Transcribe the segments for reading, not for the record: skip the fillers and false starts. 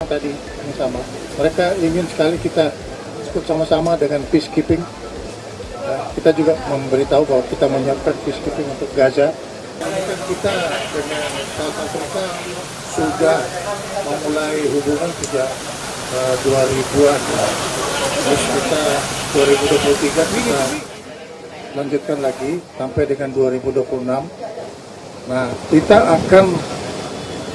tadi yang sama. Mereka ingin sekali kita ikut sama-sama dengan peacekeeping. Kita juga memberitahu bahwa kita menyiapkan peacekeeping untuk Gaza. Kita dengan South Africa sudah memulai hubungan sejak 2000-an. Terus kita 2023 kita lanjutkan lagi sampai dengan 2026. Nah, kita akan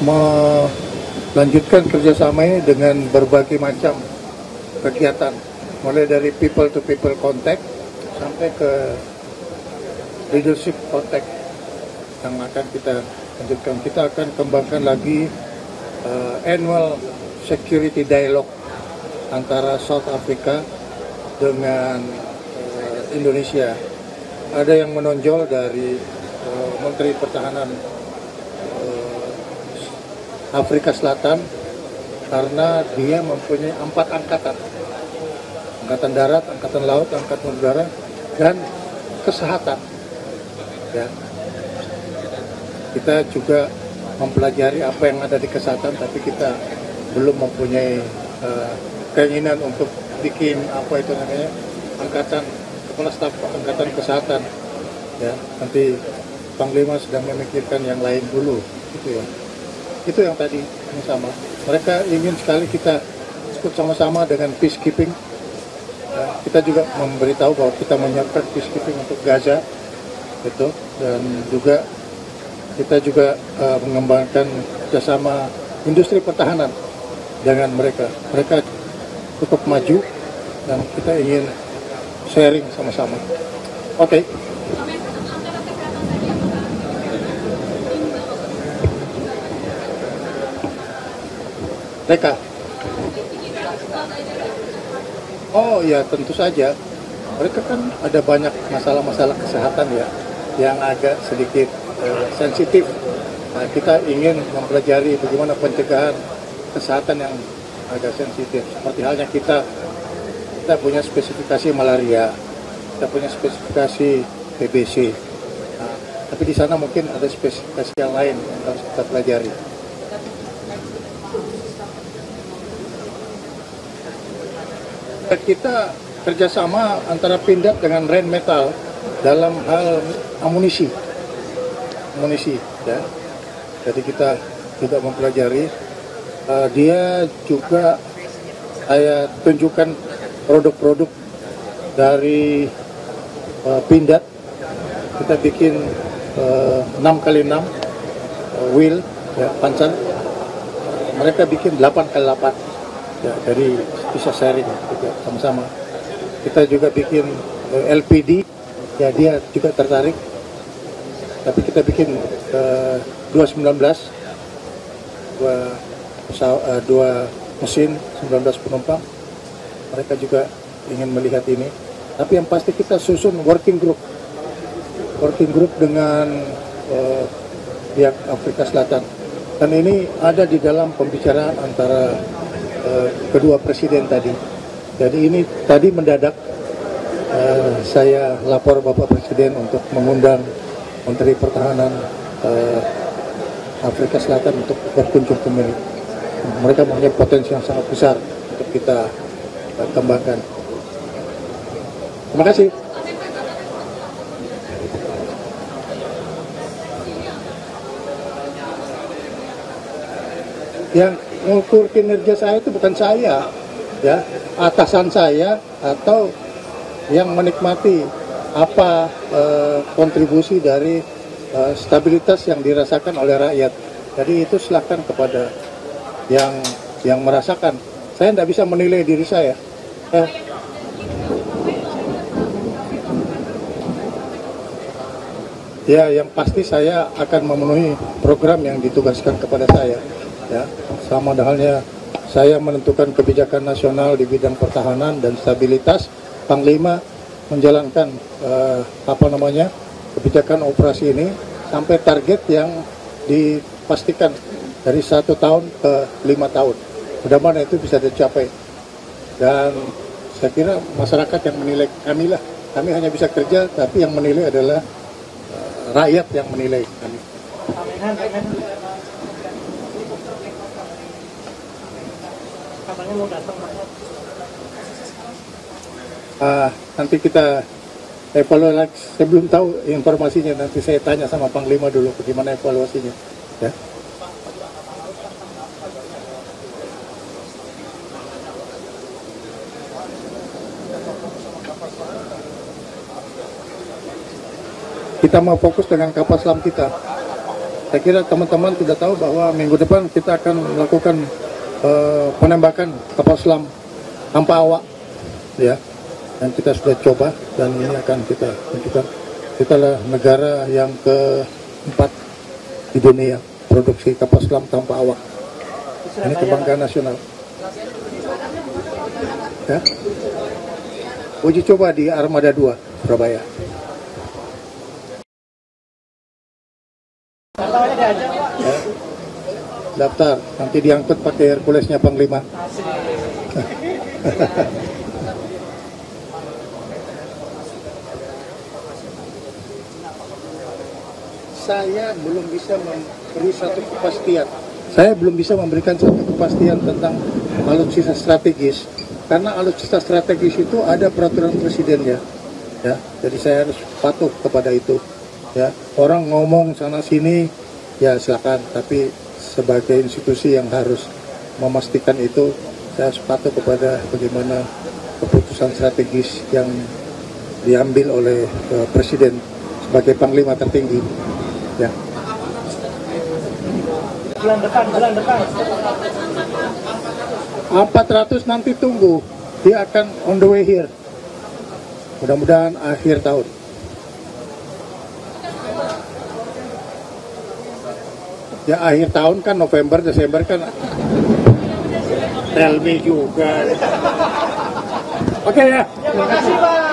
melanjutkan kerjasama ini dengan berbagai macam kegiatan, mulai dari people to people contact sampai ke leadership contact yang akan kita lanjutkan. Kita akan kembangkan lagi annual security dialogue antara South Africa dengan Indonesia. Ada yang menonjol dari Menteri Pertahanan Afrika Selatan karena dia mempunyai 4 angkatan. Angkatan darat, angkatan laut, angkatan udara, dan kesehatan. Ya. Kita juga mempelajari apa yang ada di kesehatan, tapi kita belum mempunyai keinginan untuk bikin apa itu namanya angkatan kepala staf angkatan kesehatan. Ya, nanti Panglima sedang memikirkan yang lain dulu, gitu ya. Itu yang tadi yang sama. Mereka ingin sekali kita ikut sama-sama dengan peacekeeping. Kita juga memberitahu bahwa kita menyiapkan peacekeeping untuk Gaza, gitu. Dan juga kita juga mengembangkan kerjasama industri pertahanan dengan mereka. Mereka cukup maju dan kita ingin sharing sama-sama. Oke. Mereka. Oh ya, tentu saja. Mereka kan ada banyak masalah-masalah kesehatan ya, yang agak sedikit sensitif. Nah, kita ingin mempelajari bagaimana pencegahan kesehatan yang agak sensitif. Seperti halnya kita punya spesifikasi malaria, kita punya spesifikasi TBC. Nah, tapi di sana mungkin ada spesifikasi yang lain yang harus kita pelajari. Kita kerjasama antara Pindad dengan Rheinmetall dalam hal amunisi, ya. Jadi kita juga mempelajari. Dia juga saya tunjukkan produk-produk dari Pindad. Kita bikin 6x6 wheel, ya, pancan. Mereka bikin 8x8. Ya, jadi bisa sharing juga sama-sama. Kita juga bikin LPD, ya dia juga tertarik. Tapi kita bikin 219, dua mesin, 19 penumpang. Mereka juga ingin melihat ini. Tapi yang pasti kita susun working group dengan pihak Afrika Selatan. Dan ini ada di dalam pembicaraan antara kedua presiden tadi. Jadi ini tadi mendadak saya lapor Bapak Presiden untuk mengundang Menteri Pertahanan Afrika Selatan untuk berkunjung ke Mili. Mereka mempunyai potensi yang sangat besar untuk kita kembangkan. Terima kasih. Yang mengukur kinerja saya itu bukan saya, ya, atasan saya atau yang menikmati apa kontribusi dari stabilitas yang dirasakan oleh rakyat. Jadi itu silakan kepada yang merasakan. Saya tidak bisa menilai diri saya. Ya, yang pasti saya akan memenuhi program yang ditugaskan kepada saya. Ya, sama halnya saya menentukan kebijakan nasional di bidang pertahanan dan stabilitas. Panglima menjalankan kebijakan operasi ini sampai target yang dipastikan dari 1 tahun ke 5 tahun. Mudah-mudahan itu bisa dicapai. Dan saya kira masyarakat yang menilai kami lah. Kami hanya bisa kerja, tapi yang menilai adalah rakyat yang menilai kami. Katanya mau datang, Pak. Nanti kita evaluasi. Saya belum tahu informasinya. Nanti saya tanya sama Panglima dulu bagaimana evaluasinya. Ya. Kita mau fokus dengan kapal selam kita. Saya kira teman-teman sudah tahu bahwa minggu depan kita akan melakukan penembakan kapal selam tanpa awak, ya. Dan kita sudah coba dan ini akan kita tunjukkan. Kita adalah negara yang keempat di dunia produksi kapal selam tanpa awak. Ini kebanggaan nasional. Ya. Uji coba di Armada 2 Surabaya. Ya. Daftar, nanti diangkut pakai Herculesnya Panglima. Saya belum bisa memberi satu kepastian. Saya belum bisa memberikan satu kepastian tentang alutsista strategis, karena alutsista strategis itu ada peraturan presidennya. Ya, jadi saya harus patuh kepada itu. Ya, orang ngomong sana sini, ya silakan. Tapi sebagai institusi yang harus memastikan itu, saya harus patuh kepada bagaimana keputusan strategis yang diambil oleh Presiden sebagai Panglima tertinggi. Ya. Bulan depan. 400 nanti tunggu, dia akan on the way here. Mudah-mudahan akhir tahun. Ya akhir tahun kan November, Desember kan. Tell me juga. Oke ya. Terima kasih, Pak.